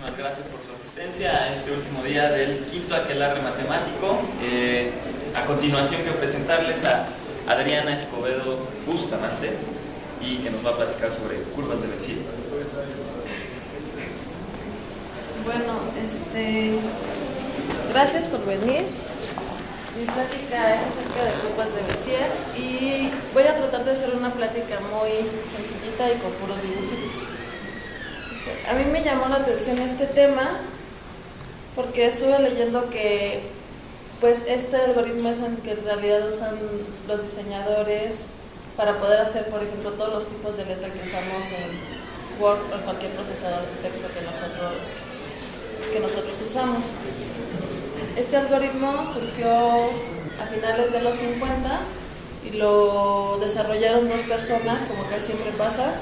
Gracias por su asistencia a este último día del quinto aquelarre matemático. A continuación quiero presentarles a Adriana Escobedo Bustamante y que nos va a platicar sobre curvas de Bézier. Bueno, gracias por venir. Mi plática es acerca de curvas de Bézier y voy a tratar de hacer una plática muy sencillita y con puros dibujitos. A mí me llamó la atención este tema porque estuve leyendo que pues este algoritmo es el que en realidad usan los diseñadores para poder hacer, por ejemplo, todos los tipos de letra que usamos en Word o en cualquier procesador de texto que nosotros usamos. Este algoritmo surgió a finales de los 50 y lo desarrollaron dos personas, como casi siempre pasa.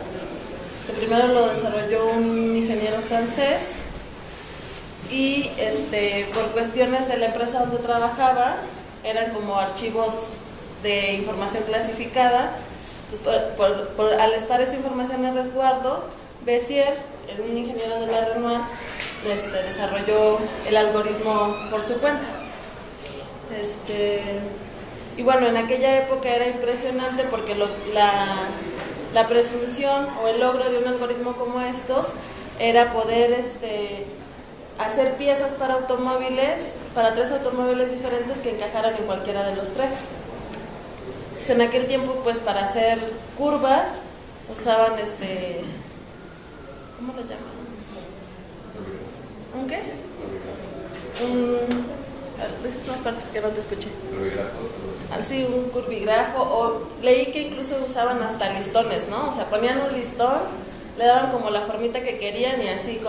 Primero lo desarrolló un ingeniero francés y por cuestiones de la empresa donde trabajaba, eran como archivos de información clasificada. Entonces, al estar esta información en resguardo, Bézier, un ingeniero de la Renoir, desarrolló el algoritmo por su cuenta. Y bueno, en aquella época era impresionante porque la presunción o el logro de un algoritmo como estos era poder hacer piezas para automóviles, para tres automóviles diferentes que encajaran en cualquiera de los tres. Entonces, en aquel tiempo, pues para hacer curvas usaban ¿cómo lo llaman? ¿Un qué? Esas son las partes que no te escuché. Sí, un curvigrafo, o leí que incluso usaban hasta listones, ¿no? O sea, ponían un listón, le daban como la formita que querían y así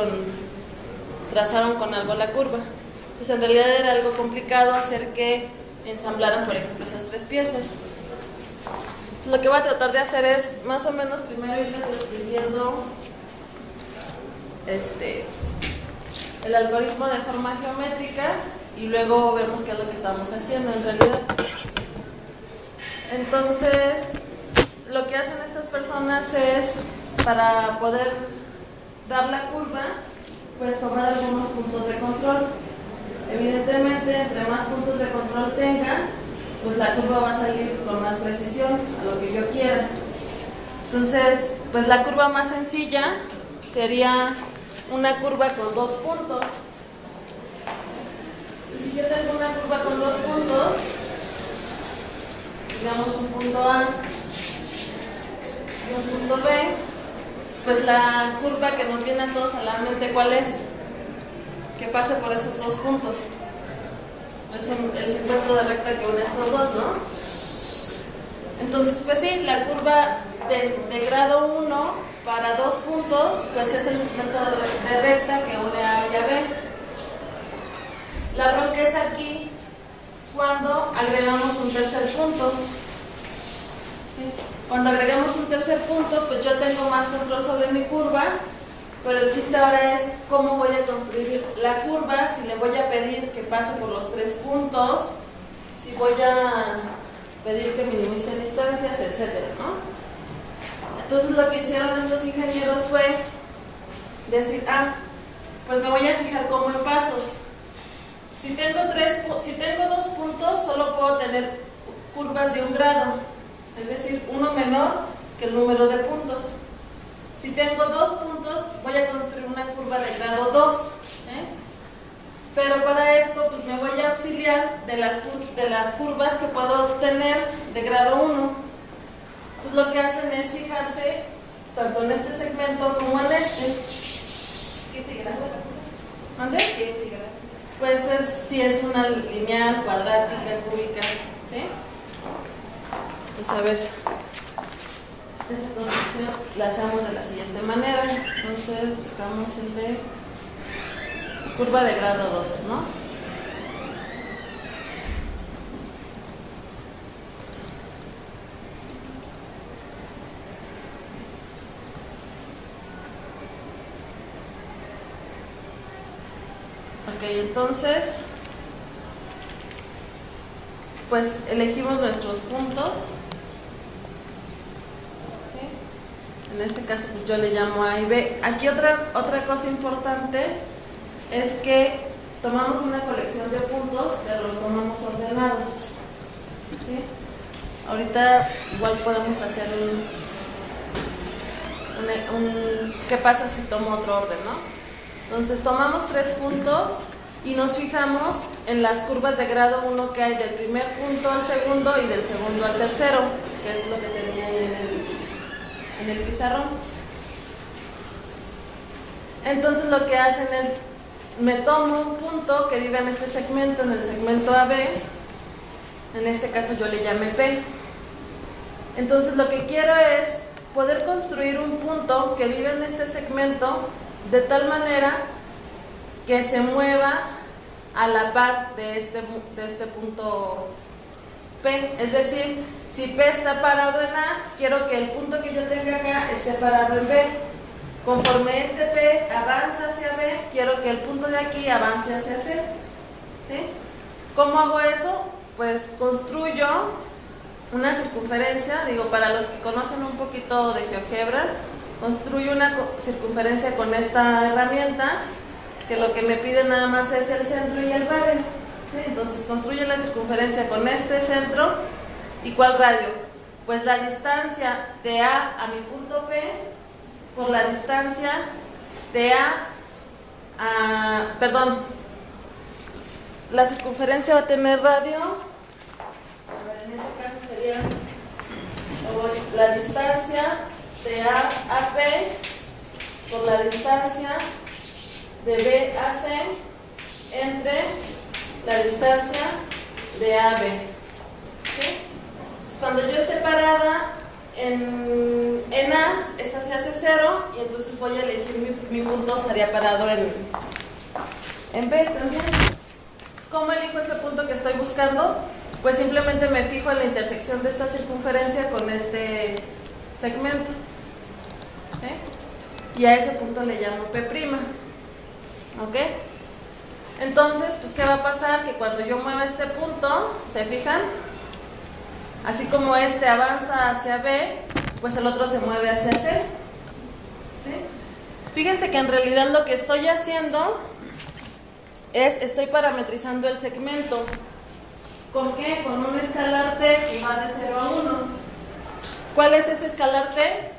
trazaban con algo la curva. Entonces, en realidad era algo complicado hacer que ensamblaran, por ejemplo, esas tres piezas. Entonces, lo que voy a tratar de hacer es, más o menos, primero irles describiendo el algoritmo de forma geométrica y luego vemos qué es lo que estamos haciendo en realidad. Entonces, lo que hacen estas personas es, para poder dar la curva, pues tomar algunos puntos de control. Evidentemente, entre más puntos de control tenga, pues la curva va a salir con más precisión a lo que yo quiera. Entonces, pues la curva más sencilla sería una curva con dos puntos. Si yo tengo una curva con dos puntos, digamos un punto A y un punto B, pues la curva que nos viene a todos a la mente, ¿cuál es? Que pase por esos dos puntos. Es el circuito de recta que une estos dos, ¿no? Entonces, pues sí, la curva de grado 1 para dos puntos, pues es el segmento de recta que une a A y a B. La bronca es aquí cuando agregamos un tercer punto. ¿Sí? Cuando agregamos un tercer punto, pues yo tengo más control sobre mi curva, pero el chiste ahora es cómo voy a construir la curva, si le voy a pedir que pase por los tres puntos, si voy a pedir que minimice distancias, etcétera, ¿no? Entonces lo que hicieron estos ingenieros fue decir, pues me voy a fijar como en pasos. Si tengo dos puntos, solo puedo tener curvas de un grado, es decir, uno menor que el número de puntos. Si tengo dos puntos, voy a construir una curva de grado 2. Pero para esto, pues me voy a auxiliar de las curvas que puedo obtener de grado 1. Entonces lo que hacen es fijarse tanto en este segmento como en este. ¿Qué te grado? ¿Mande? ¿Qué te grado? Pues si es una lineal, cuadrática, cúbica, ¿sí? Entonces, a ver, esta construcción la hacemos de la siguiente manera. Entonces, buscamos el de curva de grado 2, ¿no? Ok, entonces, pues elegimos nuestros puntos, ¿sí? En este caso pues yo le llamo A y B. Aquí otra cosa importante es que tomamos una colección de puntos, pero los tomamos ordenados. ¿Sí? Ahorita igual podemos hacer ¿qué pasa si tomo otro orden, no? Entonces tomamos 3 puntos y nos fijamos en las curvas de grado 1 que hay del primer punto al segundo y del segundo al tercero, que es lo que tenía ahí en el pizarrón. Entonces lo que hacen es, me tomo un punto que vive en este segmento, en el segmento AB, en este caso yo le llamé P. Entonces lo que quiero es poder construir un punto que vive en este segmento de tal manera que se mueva a la par de este punto P. Es decir, si P está parado en A, quiero que el punto que yo tenga acá esté parado en B. Conforme este P avanza hacia B, quiero que el punto de aquí avance hacia C. ¿Sí? ¿Cómo hago eso? Pues construyo una circunferencia, digo, para los que conocen un poquito de GeoGebra, construyo una circunferencia con esta herramienta, que lo que me pide nada más es el centro y el radio. ¿Sí? Entonces construyo la circunferencia con este centro. ¿Y cuál radio? Pues la distancia de A a mi punto P por la distancia de la circunferencia va a tener radio. A ver, en este caso sería la distancia de A a P por la distancia de B a C entre la distancia de A a B. ¿Sí? Entonces, cuando yo esté parada en A, esta se hace 0 y entonces voy a elegir mi punto, estaría parado en B también. ¿Cómo elijo ese punto que estoy buscando? Pues simplemente me fijo en la intersección de esta circunferencia con este segmento. ¿Sí? Y a ese punto le llamo P'. ¿Ok? Entonces, pues ¿qué va a pasar? Que cuando yo mueva este punto, ¿se fijan? Así como este avanza hacia B, pues el otro se mueve hacia C. ¿Sí? Fíjense que en realidad lo que estoy haciendo estoy parametrizando el segmento. ¿Con qué? Con un escalar T que va de 0 a 1. ¿Cuál es ese escalar T?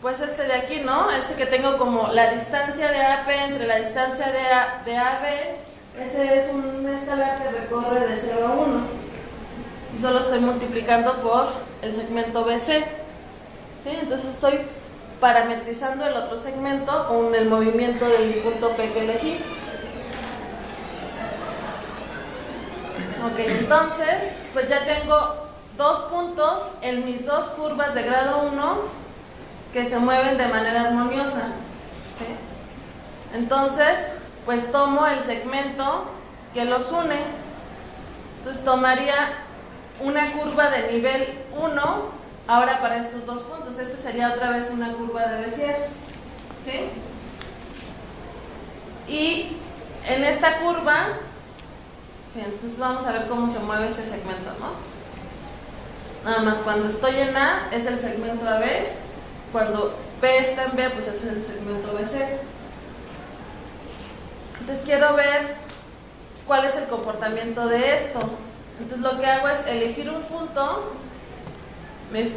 Pues este de aquí, ¿no? Este que tengo como la distancia de AP entre la distancia de AB. Ese es un escalar que recorre de 0 a 1. Y solo estoy multiplicando por el segmento BC. ¿Sí? Entonces estoy parametrizando el otro segmento con el movimiento del punto P que elegí. Ok, entonces, pues ya tengo 2 puntos en mis 2 curvas de grado 1 que se mueven de manera armoniosa. ¿Sí? Entonces, pues tomo el segmento que los une. Entonces tomaría una curva de nivel 1 ahora para estos 2 puntos. Este sería otra vez una curva de Bézier. ¿Sí? Y en esta curva, entonces vamos a ver cómo se mueve ese segmento, ¿no? Nada más cuando estoy en A es el segmento AB, cuando P está en B pues es el segmento BC. Entonces quiero ver cuál es el comportamiento de esto. Entonces lo que hago es elegir un punto,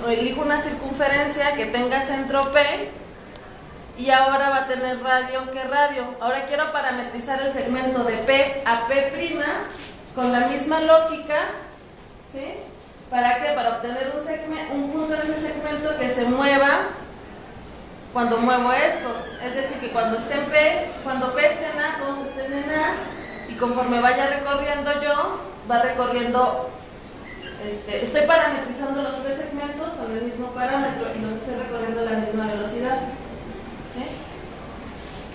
elijo una circunferencia que tenga centro P y ahora va a tener radio que radio. Ahora quiero parametrizar el segmento de P a P' con la misma lógica, ¿sí? ¿Para qué? Para obtener un punto en ese segmento que se mueva cuando muevo estos. Es decir, que cuando esté en P, cuando P esté en A, todos estén en A, y conforme vaya recorriendo yo, va recorriendo, estoy parametrizando los 3 segmentos con el mismo parámetro y los estoy recorriendo a la misma velocidad. ¿Sí?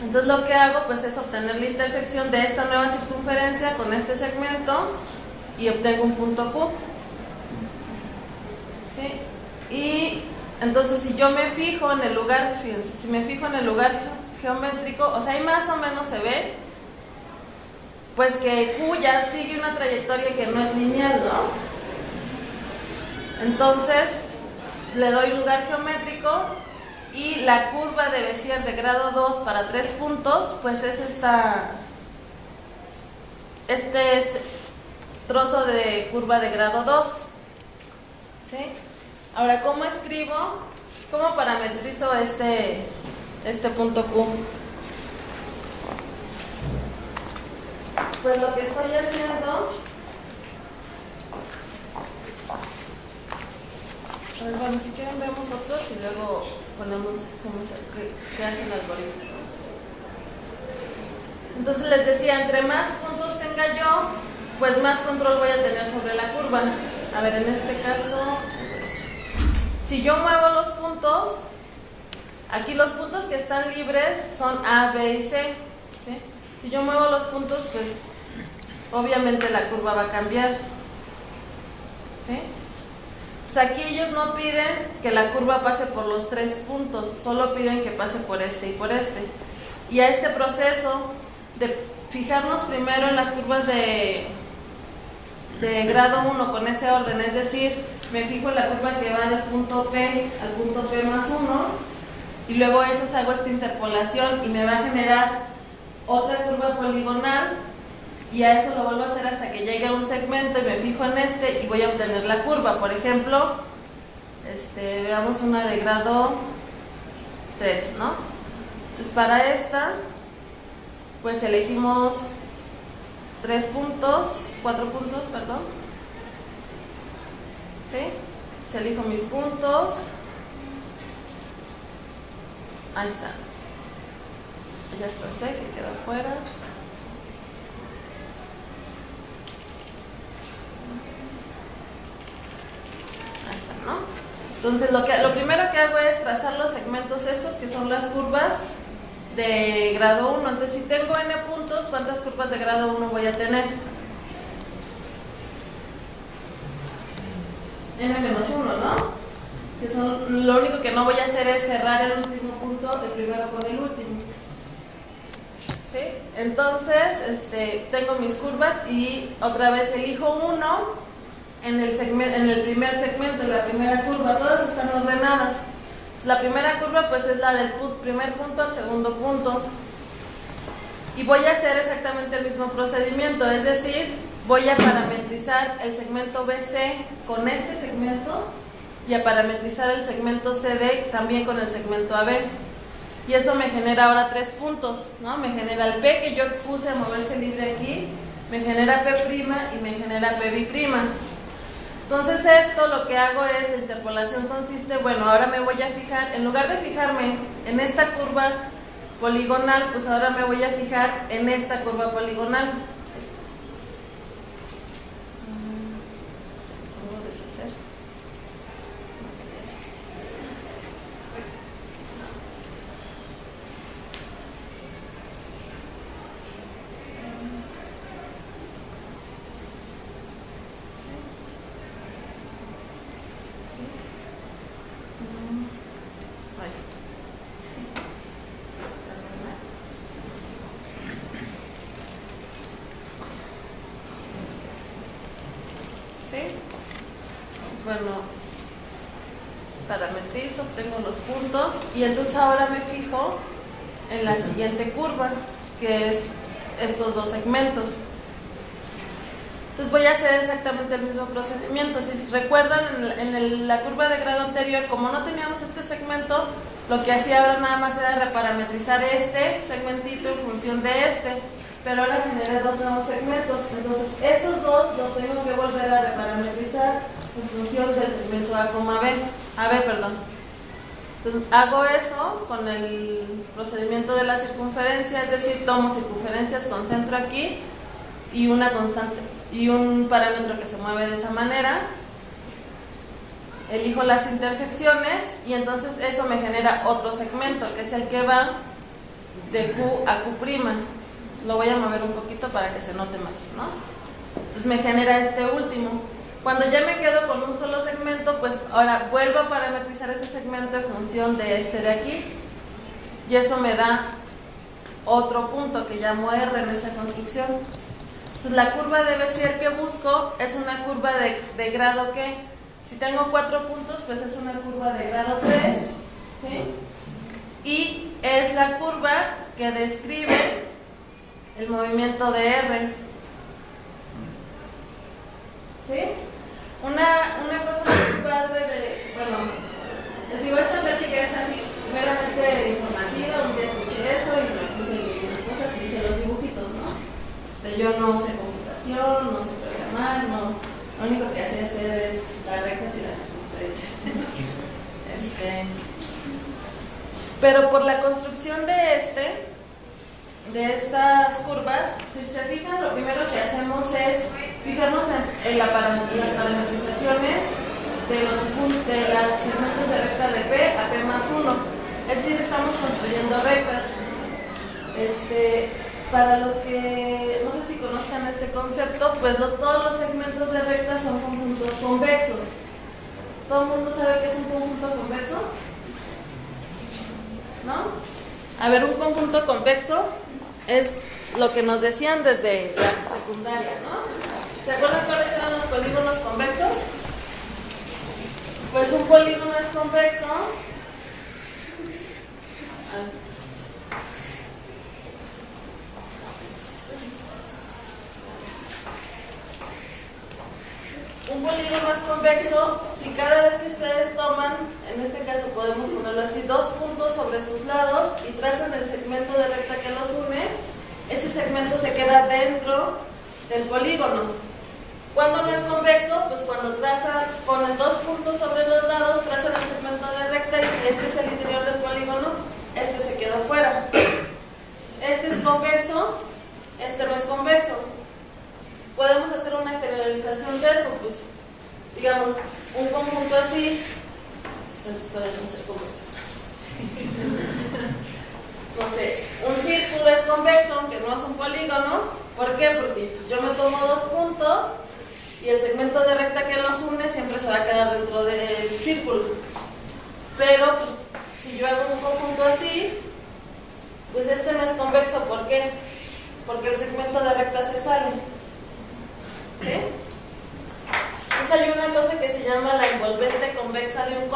Entonces lo que hago pues es obtener la intersección de esta nueva circunferencia con este segmento y obtengo un punto Q. ¿Sí? Y entonces si yo me fijo en el lugar, fíjense, si me fijo en el lugar geométrico, o sea ahí más o menos se ve pues que Q ya sigue una trayectoria que no es lineal, ¿no? Entonces le doy lugar geométrico y la curva de Bézier de grado 2 para 3 puntos, pues es esta este es trozo de curva de grado 2. ¿Sí? Ahora, ¿cómo escribo? ¿Cómo parametrizo este punto Q? Pues lo que estoy haciendo... Bueno, si quieren vemos otros y luego ponemos qué hace el algoritmo. Entonces les decía, entre más puntos tenga yo, pues más control voy a tener sobre la curva. A ver, en este caso, si yo muevo los puntos, aquí los puntos que están libres son A, B y C, ¿sí? Si yo muevo los puntos, pues obviamente la curva va a cambiar, ¿sí? Aquí ellos no piden que la curva pase por los 3 puntos, solo piden que pase por este y por este. Y a este proceso de fijarnos primero en las curvas de grado 1 con ese orden, es decir, me fijo en la curva que va del punto P al punto P más 1 y luego esas hago esta interpolación y me va a generar otra curva poligonal y a eso lo vuelvo a hacer hasta que llegue a un segmento y me fijo en este y voy a obtener la curva. Por ejemplo, veamos una de grado 3, ¿no? Entonces para esta, pues elegimos 4 puntos, perdón. ¿Sí? Entonces elijo mis puntos. Ahí está. Ya está C, que queda afuera. Ahí está, ¿no? Entonces lo primero que hago es trazar los segmentos estos que son las curvas de grado 1. Entonces si tengo n puntos, ¿cuántas curvas de grado 1 voy a tener? N menos 1, ¿no? Que son, lo único que no voy a hacer es cerrar el último punto, el primero con el último. ¿Sí? Entonces, tengo mis curvas y otra vez elijo uno en el primer segmento, en la primera curva, todas están ordenadas. La primera curva pues es la del primer punto al segundo punto. Y voy a hacer exactamente el mismo procedimiento, es decir, voy a parametrizar el segmento BC con este segmento y a parametrizar el segmento CD también con el segmento AB. Y eso me genera ahora 3 puntos, ¿no? Me genera el P que yo puse a moverse libre aquí, me genera P' y me genera P'B'. Entonces esto lo que hago es, la interpolación consiste, bueno, ahora me voy a fijar, en lugar de fijarme en esta curva poligonal, pues ahora me voy a fijar en esta curva poligonal. ¿Puedo deshacer? Bueno, parametrizo, obtengo los puntos y entonces ahora me fijo en la siguiente curva, que es estos dos segmentos. Entonces voy a hacer exactamente el mismo procedimiento. Si recuerdan, en la curva de grado anterior, como no teníamos este segmento, lo que hacía ahora nada más era reparametrizar este segmentito en función de este, pero ahora generé 2 nuevos segmentos. Entonces esos dos los tengo que volver a reparametrizar en función del segmento A, B, perdón. Entonces hago eso con el procedimiento de la circunferencia, es decir, tomo circunferencias con centro aquí y una constante y un parámetro que se mueve de esa manera. Elijo las intersecciones y entonces eso me genera otro segmento, que es el que va de Q a Q'. Lo voy a mover un poquito para que se note más, ¿no? Entonces me genera este último. Cuando ya me quedo con un solo segmento, pues ahora vuelvo a parametrizar ese segmento en función de este de aquí. Y eso me da otro punto que llamo R en esa construcción. Entonces la curva de Bézier que busco es una curva de grado ¿qué? Si tengo 4 puntos, pues es una curva de grado 3, ¿sí? Y es la curva que describe el movimiento de R. ¿Sí? Una cosa muy padre de, bueno, les digo, esta plática es así, meramente informativa, un día escuché eso y me puse las cosas y hice los dibujitos, ¿no? Yo no sé computación, no sé programar, no, lo único que sé hacer es las rectas y las circunferencias. Pero por la construcción de estas curvas, si se fijan, lo primero que hacemos es fijarnos en las parametrizaciones de los segmentos de recta de P a P más 1. Es decir, estamos construyendo rectas. Para los que no sé si conozcan este concepto, pues todos los segmentos de recta son conjuntos convexos. ¿Todo el mundo sabe qué es un conjunto convexo? ¿No? A ver, un conjunto convexo es lo que nos decían desde la secundaria, ¿no? ¿Se acuerdan cuáles eran los polígonos convexos? Pues un polígono es convexo. Un polígono es convexo si cada vez que ustedes toman, en este caso podemos ponerlo así, dos puntos sobre sus lados y trazan el segmento de recta que los une, ese segmento se queda dentro del polígono. ¿Cuándo no es convexo? Pues cuando ponen dos puntos sobre los lados, trazan el segmento de recta y si este es el interior del polígono, este se quedó fuera. Este es convexo, este no es convexo. Podemos hacer una generalización de eso, pues digamos, un conjunto así, puede no ser convexo. No sé, un círculo es convexo, aunque no es un polígono. ¿Por qué? Porque pues, yo me tomo dos puntos y el segmento de recta que los une siempre se va a quedar dentro del círculo. Pero pues si yo hago un conjunto así, pues este no es convexo. ¿Por qué? Porque el segmento de recta se sale. ¿Sí? Entonces hay una cosa que se llama la envolvente convexa de un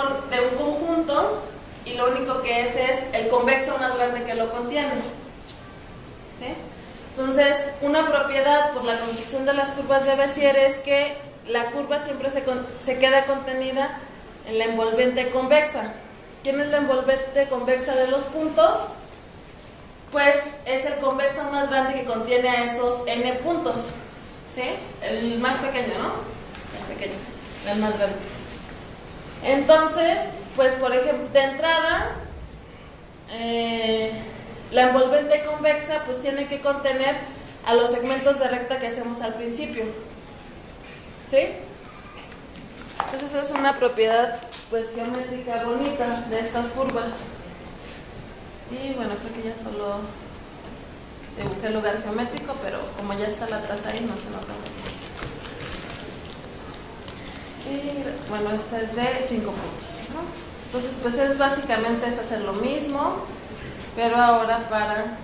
conjunto y lo único que es el convexo más grande que lo contiene. ¿Sí? Entonces, una propiedad por la construcción de las curvas de Bézier es que la curva siempre se queda contenida en la envolvente convexa. ¿Quién es la envolvente convexa de los puntos? Pues es el convexo más grande que contiene a esos n puntos. ¿Sí? El más pequeño, ¿no? Más pequeño, el más grande. Entonces, pues por ejemplo, de entrada, la envolvente convexa pues tiene que contener a los segmentos de recta que hacemos al principio. ¿Sí? Entonces es una propiedad pues geométrica bonita de estas curvas. Y bueno, creo que ya solo dibujé el lugar geométrico, pero como ya está la traza ahí, no se nota mucho. Y bueno, esta es de 5 puntos, ¿no? Entonces, pues es básicamente es hacer lo mismo, pero ahora para...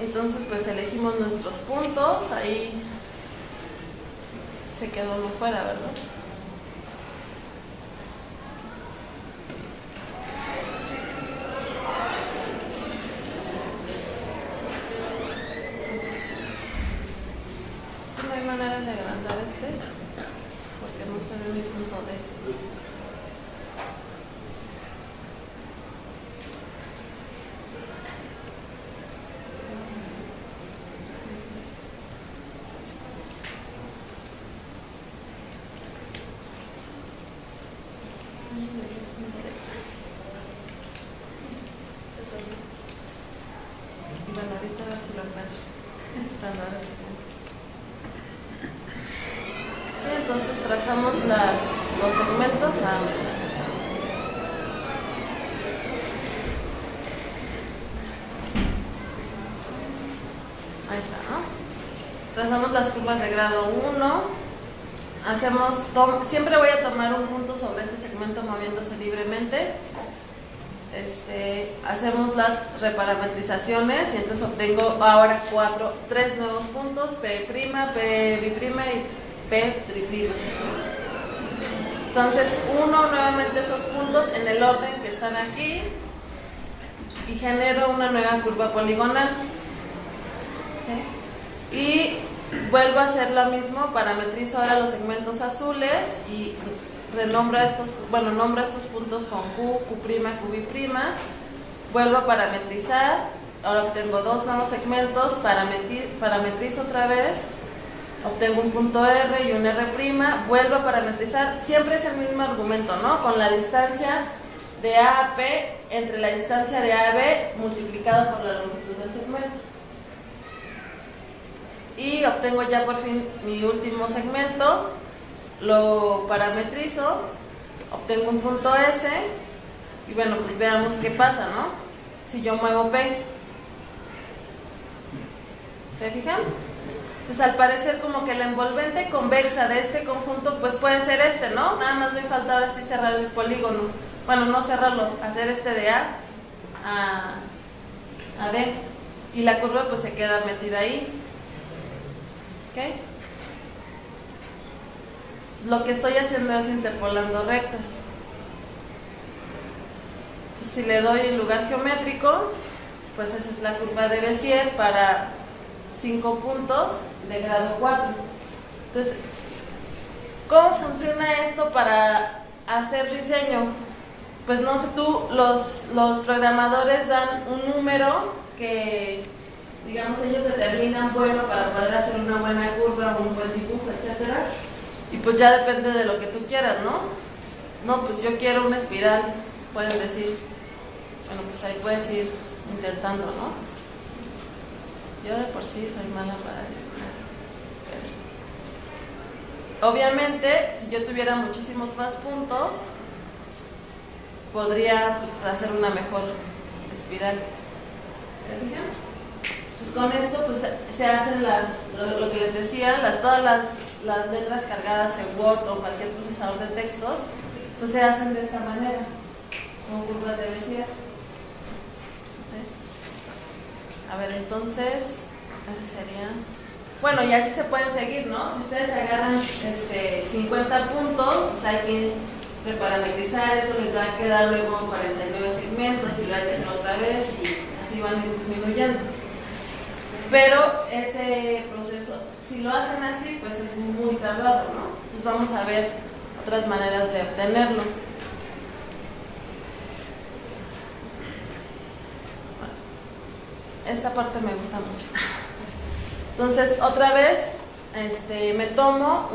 Entonces, pues elegimos nuestros puntos, ahí se quedó uno fuera, ¿verdad? No hay manera de agrandar porque no se ve mi punto D. Bueno, ahorita a ver si lo encuentro. Sí, entonces trazamos los segmentos ahí está, ¿no? Trazamos las curvas de grado 1. Siempre voy a tomar un punto sobre este segmento moviéndose libremente. Hacemos las reparametrizaciones y entonces obtengo ahora 3 nuevos puntos, P', P' y P'. Entonces uno nuevamente esos puntos en el orden que están aquí y genero una nueva curva poligonal. ¿sí? Y vuelvo a hacer lo mismo, parametrizo ahora los segmentos azules y nombro estos puntos con Q, Q', QB', vuelvo a parametrizar, ahora obtengo dos nuevos segmentos, parametrizo otra vez, obtengo un punto R y un R', vuelvo a parametrizar, siempre es el mismo argumento, ¿no? Con la distancia de A a P entre la distancia de A a B multiplicado por la longitud del segmento. Y obtengo ya por fin mi último segmento, lo parametrizo, obtengo un punto S y bueno, pues veamos qué pasa, ¿no? Si yo muevo P. ¿Se fijan? Pues al parecer como que la envolvente convexa de este conjunto pues puede ser este, ¿no? Nada más me falta ahora sí cerrar el polígono. Bueno, no cerrarlo, hacer este de A a D. Y la curva pues se queda metida ahí. ¿Ok? Lo que estoy haciendo es interpolando rectas. Entonces, si le doy el lugar geométrico, pues esa es la curva de Bézier para 5 puntos de grado 4. Entonces, ¿cómo funciona esto para hacer diseño? Pues no sé, los programadores dan un número que, digamos, ellos determinan bueno para poder hacer una buena curva, un buen dibujo, etcétera. Y pues ya depende de lo que tú quieras, ¿no? No, pues yo quiero una espiral, pueden decir. Bueno, pues ahí puedes ir intentando, ¿no? Yo de por sí soy mala para dibujar. Obviamente, si yo tuviera muchísimos más puntos, podría pues, hacer una mejor espiral. ¿Se fijan? Pues con esto pues, se hacen lo que les decía, todas las letras cargadas en Word o cualquier procesador de textos, pues se hacen de esta manera, como curvas de Bézier. ¿Sí? A ver, entonces, ese sería... Bueno, y así se pueden seguir, ¿no? Si ustedes agarran 50 puntos, pues hay que reparametrizar, eso les va a quedar luego 49 segmentos y lo hay que hacer otra vez y así van a ir disminuyendo. Pero ese proceso, si lo hacen así, pues es muy tardado, ¿no? Entonces vamos a ver otras maneras de obtenerlo. Bueno, esta parte me gusta mucho. Entonces, otra vez, me tomo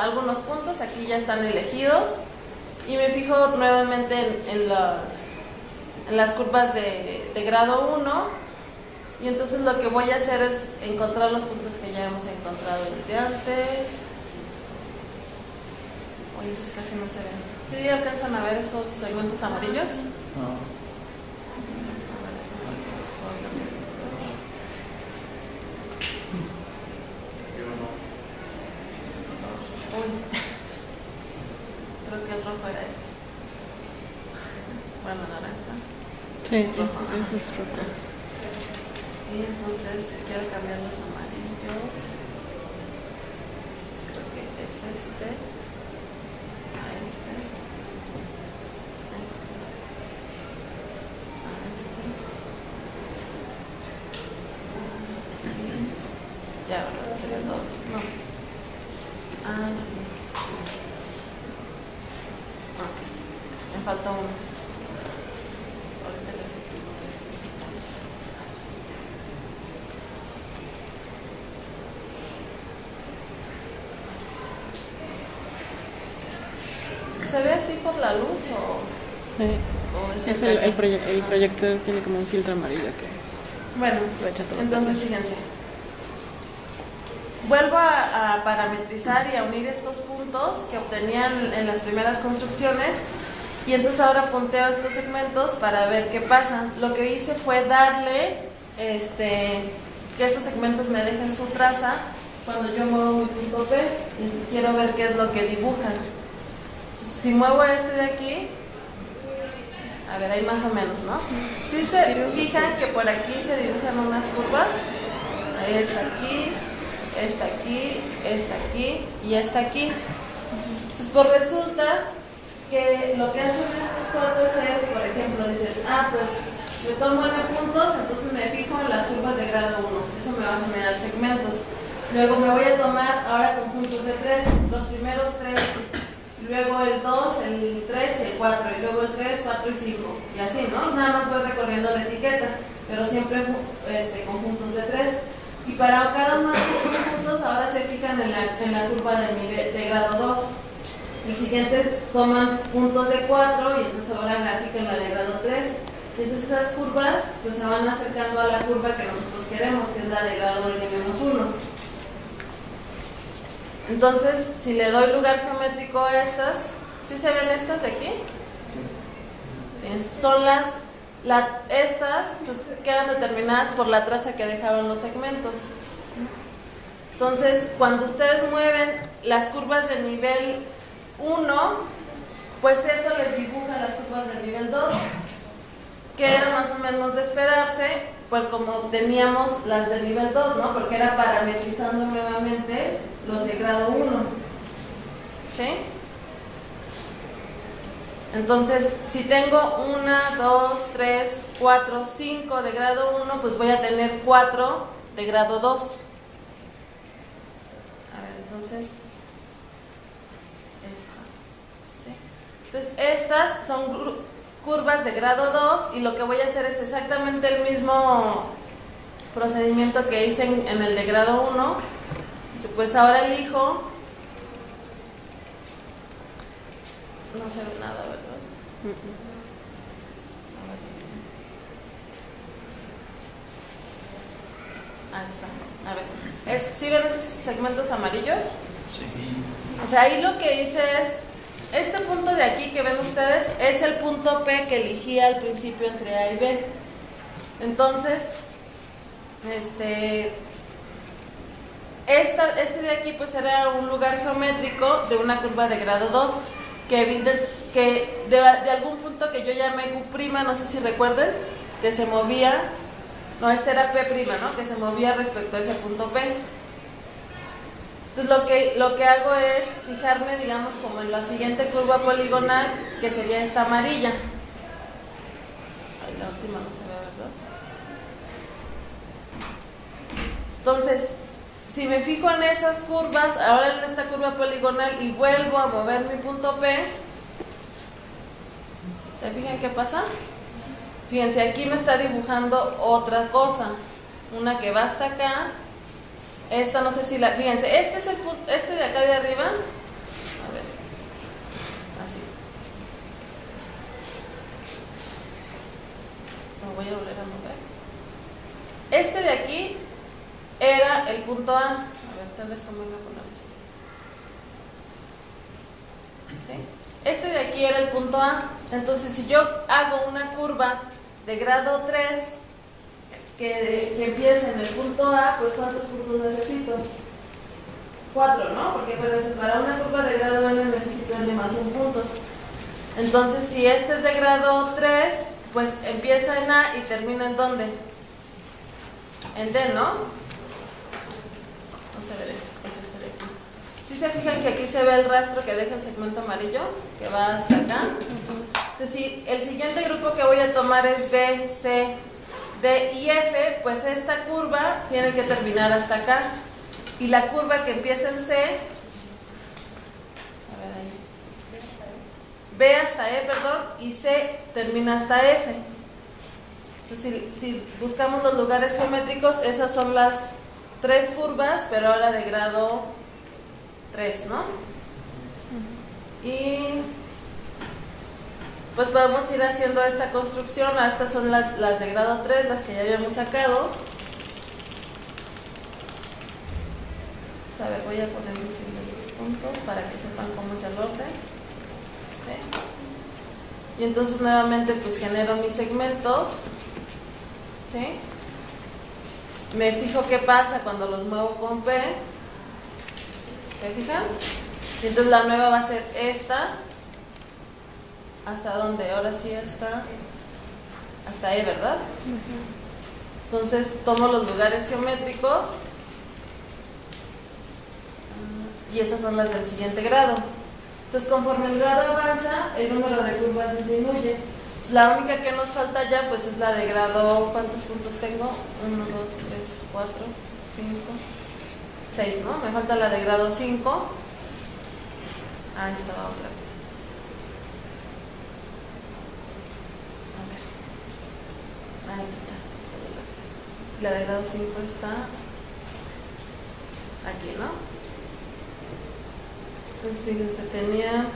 algunos puntos, aquí ya están elegidos, y me fijo nuevamente en las curvas de grado 1, y entonces lo que voy a hacer es encontrar los puntos que ya hemos encontrado desde antes. Oye, esos casi no se ven. ¿Sí alcanzan a ver esos segmentos amarillos? No. Creo que el rojo era este. Bueno, naranja. Sí, eso es rojo. Y entonces quiero cambiar los amarillos. Pues creo que es este. A este. A este. A este. Ya, ¿verdad? Serían todos. No. Ah, sí. Ok. Me falta uno. Ahorita les explico qué significa eso. ¿Se ve así por la luz o...? Sí. ¿O es el proyector tiene como un filtro amarillo que... Bueno, lo echa todo. entonces fíjense. Vuelvo a parametrizar y a unir estos puntos que obtenían en las primeras construcciones y entonces ahora punteo estos segmentos para ver qué pasa. Lo que hice fue darle que estos segmentos me dejen su traza cuando yo muevo mi punto P y entonces quiero ver qué es lo que dibujan. Si muevo este de aquí, a ver, ahí más o menos, ¿no? Si se fijan que por aquí se dibujan unas curvas, ahí está aquí, esta aquí, esta aquí y esta aquí. Entonces, pues resulta que lo que hacen estos cuatro es, por ejemplo, dicen, pues me tomo n puntos, entonces me fijo en las curvas de grado 1. Eso me va a generar segmentos. Luego me voy a tomar ahora conjuntos de 3, los primeros 3, luego el 2, el 3 y el 4, y luego el 3, 4 y 5, y así, ¿no? Nada más voy recorriendo la etiqueta, pero siempre conjuntos de 3. Y para cada uno de estos conjuntos ahora se fijan en la curva de grado 2. El siguiente toman puntos de 4 y entonces ahora grafican la de grado 3. Y entonces esas curvas pues se van acercando a la curva que nosotros queremos, que es la de grado n-1. Entonces, si le doy lugar geométrico a estas, ¿sí se ven estas de aquí? Son estas pues quedan determinadas por la traza que dejaron los segmentos. Entonces, cuando ustedes mueven las curvas de nivel 1, pues eso les dibuja las curvas de nivel 2, que era más o menos de esperarse, pues como teníamos las de nivel 2, ¿no? Porque era parametrizando nuevamente los de grado 1. ¿Sí? Entonces, si tengo 1, 2, 3, 4, 5 de grado 1, pues voy a tener 4 de grado 2. A ver, entonces, ¿sí? Entonces, estas son curvas de grado 2 y lo que voy a hacer es exactamente el mismo procedimiento que hice en el de grado 1. Pues ahora elijo, no se ve nada, ¿verdad? Ahí está. A ver, ¿sí ven esos segmentos amarillos? Sí. O sea, ahí lo que hice es, este punto de aquí que ven ustedes es el punto P que elegí al principio entre A y B. Entonces, este de aquí pues era un lugar geométrico de una curva de grado 2 que de algún punto que yo llamé Q', no sé si recuerden, que se movía, no, este era P', ¿no? Que se movía respecto a ese punto P. Entonces lo que hago es fijarme, digamos, como en la siguiente curva poligonal, que sería esta amarilla. Ay, la última no se ve, ¿verdad? Entonces, si me fijo en esas curvas, ahora en esta curva poligonal y vuelvo a mover mi punto P, ¿se fijan qué pasa? Fíjense, aquí me está dibujando otra cosa, una que va hasta acá. Esta no sé si la... Fíjense, este es el punto, este de acá de arriba. A ver, así. Lo voy a volver a mover. Este de aquí era el punto A. A ver, tal vez también lo ponemos así. ¿Sí? Este de aquí era el punto A. Entonces, si yo hago una curva de grado 3 que empiece en el punto A, pues ¿cuántos puntos necesito? 4, ¿no? Porque para una curva de grado N necesito N más 1 puntos. Entonces, si este es de grado 3, pues empieza en A y termina en ¿dónde? En D, ¿no? No se ve, es este de aquí. ¿Sí se fijan que aquí se ve el rastro que deja el segmento amarillo? Que va hasta acá. Entonces, si el siguiente grupo que voy a tomar es B, C, D y F, pues esta curva tiene que terminar hasta acá. Y la curva que empieza en C, a ver ahí, B hasta E, perdón, y C termina hasta F. Entonces, si buscamos los lugares geométricos, esas son las 3 curvas, pero ahora de grado 3, ¿no? Y pues podemos ir haciendo esta construcción. Estas son las de grado 3, las que ya habíamos sacado. Pues a ver, voy a poner los puntos para que sepan cómo es el orden. ¿Sí? Y entonces nuevamente pues genero mis segmentos. ¿Sí? Me fijo qué pasa cuando los muevo con P. ¿Se fijan? Y entonces la nueva va a ser esta. ¿Hasta dónde? Ahora sí está hasta E, ¿verdad? Entonces tomo los lugares geométricos y esas son las del siguiente grado. Entonces conforme el grado avanza, el número de curvas disminuye. La única que nos falta ya pues es la de grado, ¿cuántos puntos tengo? 1, 2, 3, 4, 5, 6, ¿no? Me falta la de grado 5. Ahí estaba otra. A ver. Ahí ya, está la de grado 5 está aquí, ¿no? Entonces fíjense, tenía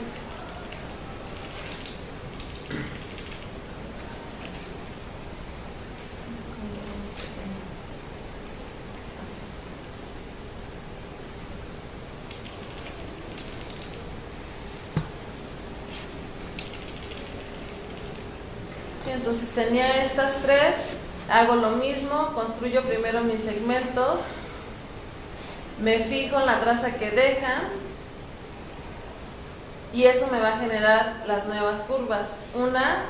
entonces tenía estas tres, hago lo mismo, construyo primero mis segmentos, me fijo en la traza que dejan y eso me va a generar las nuevas curvas. Una,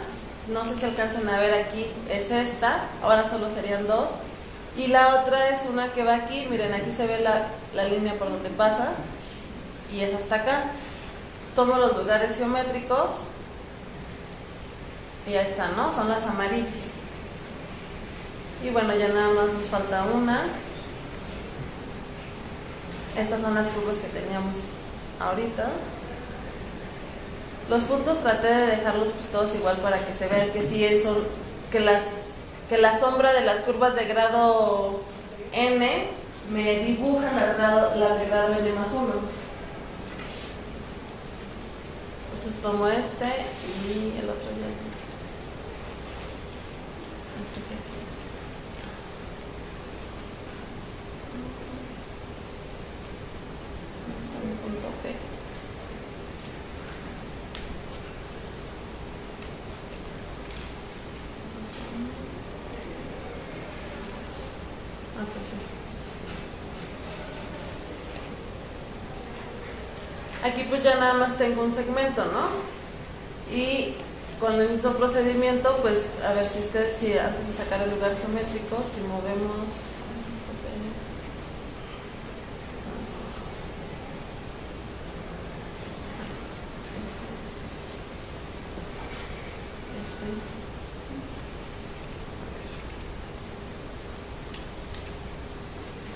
no sé si alcanzan a ver aquí, es esta, ahora solo serían dos, y la otra es una que va aquí, miren, aquí se ve la línea por donde pasa y es hasta acá. Entonces, tomo los lugares geométricos y ya está, ¿no? Son las amarillas. Y bueno, ya nada más nos falta una. Estas son las curvas que teníamos ahorita. Los puntos traté de dejarlos pues todos igual para que se vean que sí son, que la sombra de las curvas de grado N me dibujan las de grado N más 1. Entonces tomo este y el otro ya. Está mi punto P. Ah, pues sí. Aquí pues ya nada más tengo un segmento, ¿no? Y con el mismo procedimiento, pues a ver si ustedes, si antes de sacar el lugar geométrico, si movemos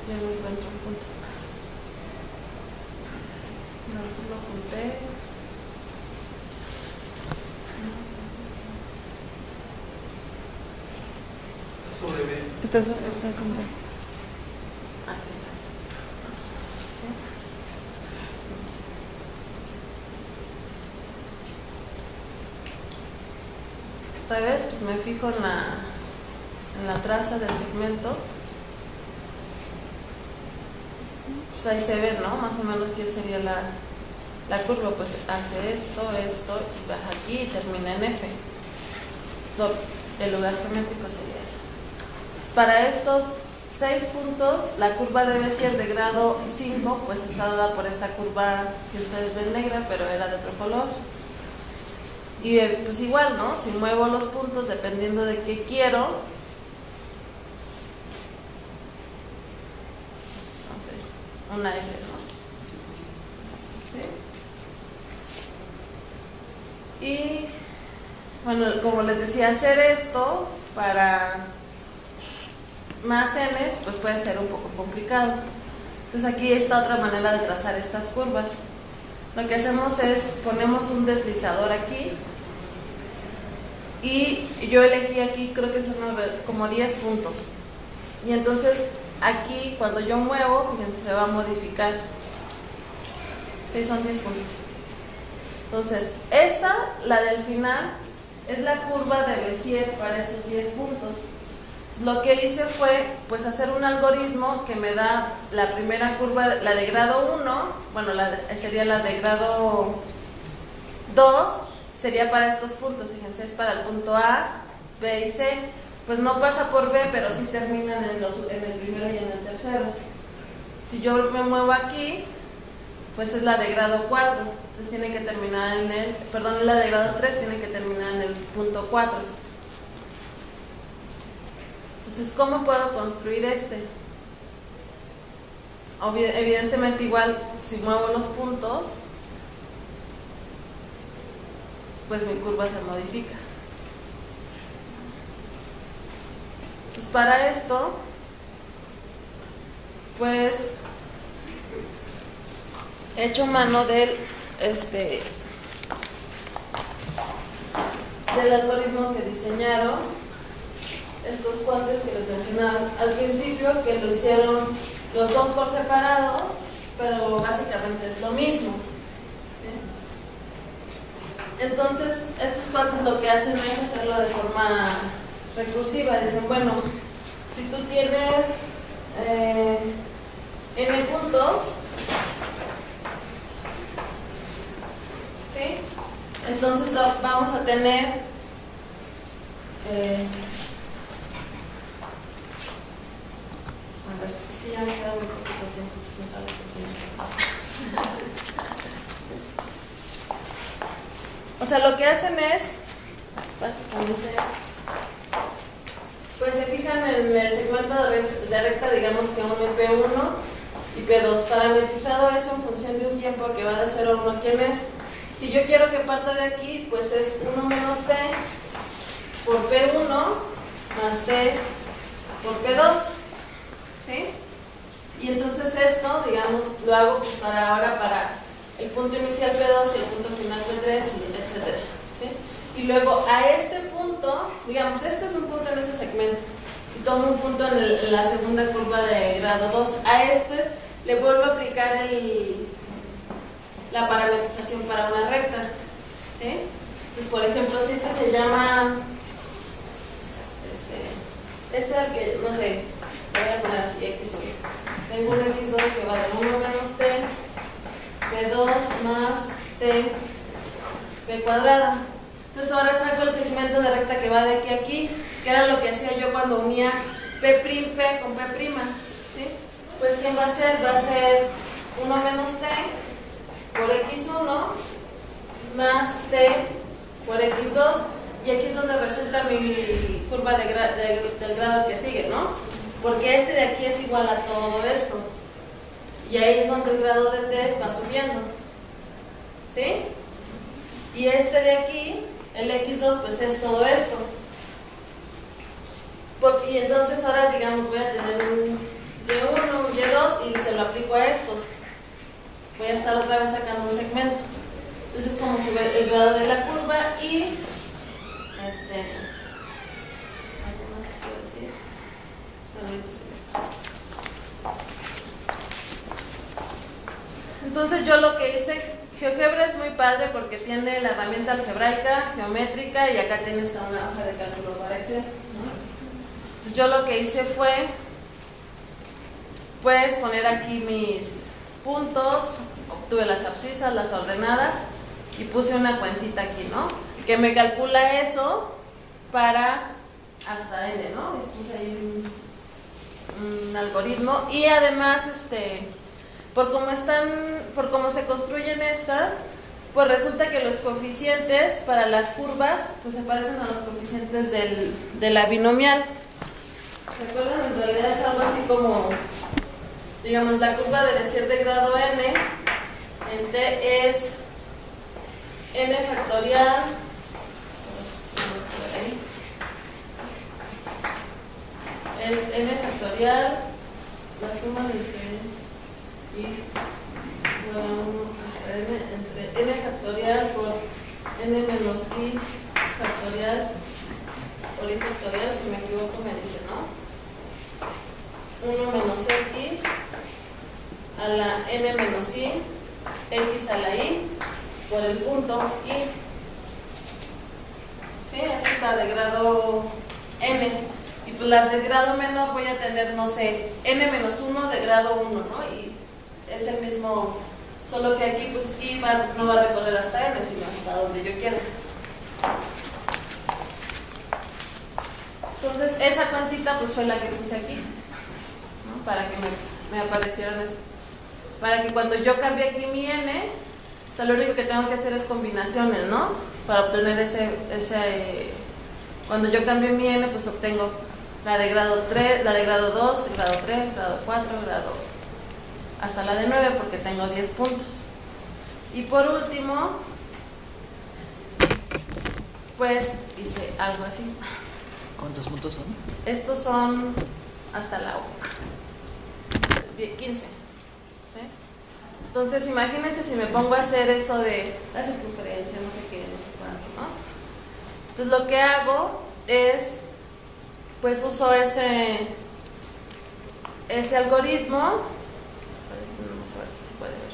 ya no encuentro un punto. No, lo apunté. Sobre B. Está como... Aquí está. ¿Sí? Sí, sí. Otra vez, pues me fijo en la traza del segmento. Pues ahí se ve, ¿no? Más o menos quién sería la curva. Pues hace esto y baja aquí y termina en F. El lugar geométrico sería eso. Para estos 6 puntos, la curva debe ser de grado 5, pues está dada por esta curva que ustedes ven negra, pero era de otro color. Y pues igual, ¿no? Si muevo los puntos dependiendo de qué quiero, no sé, una S, ¿no? ¿Sí? Y bueno, como les decía, hacer esto para más N's, pues puede ser un poco complicado. Entonces aquí está otra manera de trazar estas curvas. Lo que hacemos es, ponemos un deslizador aquí y yo elegí aquí, creo que son como 10 puntos. Y entonces aquí, cuando yo muevo, fíjense, se va a modificar. Sí, son 10 puntos. Entonces, esta, la del final, es la curva de Bézier para esos 10 puntos. Lo que hice fue pues hacer un algoritmo que me da la primera curva, la de grado 1, bueno, sería la de grado 2, sería para estos puntos, fíjense, es para el punto A, B y C, pues no pasa por B, pero sí terminan en el primero y en el tercero. Si yo me muevo aquí, pues es la de grado 4, entonces tiene que terminar la de grado 3 tiene que terminar en el punto 4. Entonces, ¿cómo puedo construir este? Evidentemente igual, si muevo los puntos, pues mi curva se modifica. Entonces para esto, pues he hecho mano del algoritmo que diseñaron estos cuates que les mencionaba al principio, que lo hicieron los dos por separado, pero básicamente es lo mismo. Entonces, estos cuates lo que hacen es hacerlo de forma recursiva. Dicen, bueno, si tú tienes n puntos, ¿sí? Entonces vamos a tener a ver, es que ya me queda muy poquito tiempo, entonces les enseño. O sea, lo que hacen es, básicamente es, pues se fijan en el segmento de recta, digamos que uno y P1 y P2, parametrizado eso en función de un tiempo que va de 0 a 1. ¿Quién es? Si yo quiero que parta de aquí, pues es 1 menos T por P1 más T por P2, ¿sí? Y entonces esto, digamos, lo hago pues para ahora para el punto inicial P2 y el punto final P3, etcétera, ¿sí? Y luego a este punto, digamos, este es un punto en ese segmento, y tomo un punto en la segunda curva de grado 2, a este le vuelvo a aplicar la parametrización para una recta, ¿sí? Entonces, por ejemplo, si este se llama, al que, no sé, voy a poner así, X1. Tengo un X2 que va de 1 menos T, P2 más T, P cuadrada. Entonces ahora saco el segmento de recta que va de aquí a aquí, que era lo que hacía yo cuando unía P' con P', ¿sí? Pues ¿quién va a ser? Va a ser 1 menos T por X1 más T por X2, y aquí es donde resulta mi curva del grado que sigue, ¿no? Porque este de aquí es igual a todo esto, y ahí es donde el grado de T va subiendo, ¿sí? Y este de aquí, el X2, pues es todo esto. Y entonces ahora, digamos, voy a tener un Y1, un Y2 y se lo aplico a estos. Voy a estar otra vez sacando un segmento. Entonces es como sube el grado de la curva y ¿algo más que se iba a decir? Bueno, ahorita se ve. Entonces yo lo que hice, GeoGebra es muy padre porque tiene la herramienta algebraica, geométrica, y acá tiene hasta una hoja de cálculo para Excel, ¿no? Entonces yo lo que hice fue pues poner aquí mis puntos, obtuve las abscisas, las ordenadas, y puse una cuentita aquí, ¿no? Que me calcula eso para hasta n, ¿no? Y puse ahí un algoritmo, y además por cómo se construyen estas, pues resulta que los coeficientes para las curvas pues se parecen a los coeficientes de la binomial. ¿Se acuerdan? En realidad es algo así como, digamos, la curva de Bézier de grado n en T es n factorial la suma de y bueno, hasta n entre n factorial por n menos i factorial por i factorial, si me equivoco me dice, ¿no? 1 menos x a la n menos i, x a la i por el punto i. ¿Sí? Esa está de grado n. Y pues las de grado menor voy a tener, no sé, n menos 1 de grado 1, ¿no? Y es el mismo, solo que aquí pues i no va a recorrer hasta n, sino hasta donde yo quiera. Entonces esa cuantita pues fue la que puse aquí, ¿no? Para que me aparecieran para que cuando yo cambie aquí mi n, o sea, lo único que tengo que hacer es combinaciones, ¿no? Para obtener cuando yo cambie mi n, pues obtengo la de grado 3, la de grado 2, grado 3, grado 4, grado hasta la de 9, porque tengo 10 puntos. Y por último, pues hice algo así. ¿Cuántos puntos son? Estos son hasta la 15. ¿Sí? Entonces, imagínense si me pongo a hacer eso de la circunferencia, no sé qué, no sé cuánto, ¿no? Entonces, lo que hago es, pues uso ese algoritmo. Vamos a ver si se puede ver.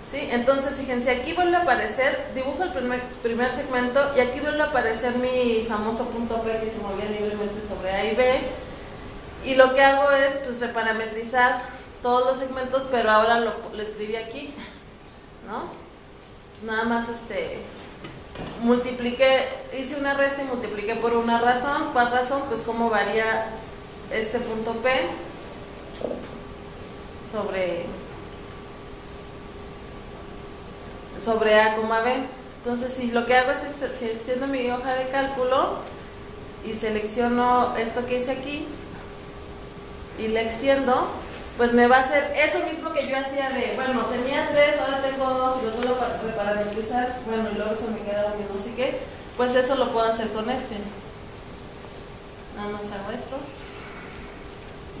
¿Sí? Entonces, fíjense, aquí vuelve a aparecer, dibujo el primer segmento y aquí vuelve a aparecer mi famoso punto P que se movía libremente sobre A y B. Y lo que hago es, pues, reparametrizar todos los segmentos, pero ahora lo escribí aquí, ¿no? Pues nada más multipliqué, hice una resta y multipliqué por una razón. ¿Cuál razón? Pues cómo varía este punto P sobre A, B. Entonces, si lo que hago es si extiendo mi hoja de cálculo y selecciono esto que hice aquí y le extiendo, pues me va a hacer eso mismo que yo hacía de, bueno, tenía 3, ahora tengo 2 y lo vuelvo a reparametrizar, bueno, y luego eso me queda un no sé qué, pues eso lo puedo hacer con este. Nada más hago esto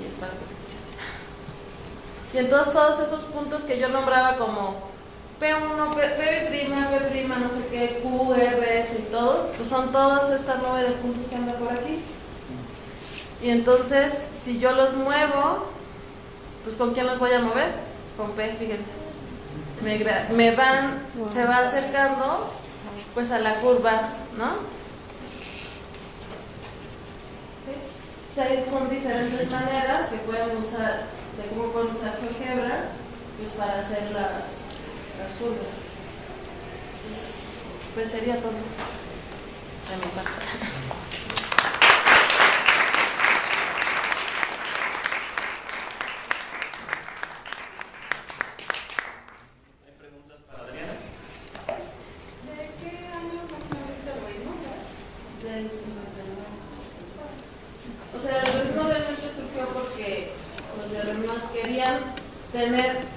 y es para que funcione. Y entonces todos esos puntos que yo nombraba como P1, P', no sé qué, Q, R, S y todos, pues son todas estas 9 de puntos que andan por aquí. Y entonces, si yo los muevo, pues ¿con quién los voy a mover? Con P, fíjense. Se va acercando pues a la curva, ¿no? ¿Sí? Son diferentes maneras que pueden usar, de cómo pueden usar GeoGebra, pues para hacer las curvas. Entonces, pues sería todo de mi parte. O sea, el algoritmo realmente surgió porque los de Renault querían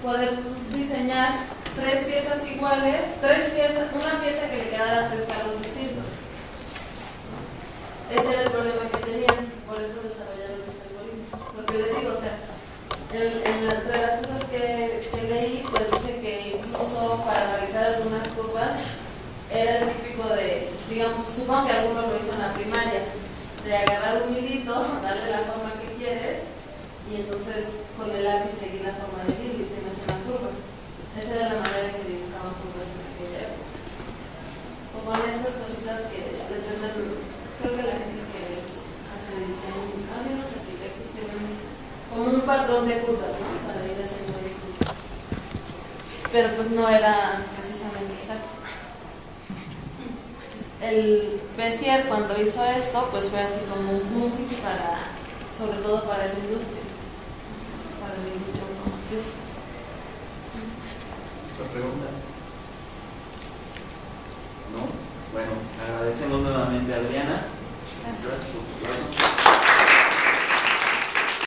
poder diseñar 3 piezas iguales, una pieza que le quedara a 3 carros distintos. Ese era el problema que tenían, por eso desarrollaron este algoritmo. Porque les digo, o sea, entre las cosas que leí, pues dice que incluso para realizar algunas curvas era el típico de, digamos, supongo que alguno lo hizo en la primaria, de agarrar un hilito, darle la forma que quieres y entonces con el lápiz seguir la forma del hilo y tienes una curva. Esa era la manera en que dibujaban curvas en aquella época. O con estas cositas que dependen, creo que la gente que hace diseño, así los arquitectos tienen como un patrón de curvas, ¿no? Para ir haciendo esos. Pero pues no era precisamente exacto. El Bézier cuando hizo esto pues fue así como un boom sobre todo para esa industria, para la industria automotriz. ¿Otra pregunta? ¿No? Bueno, agradecemos nuevamente a Adriana. Gracias. Gracias.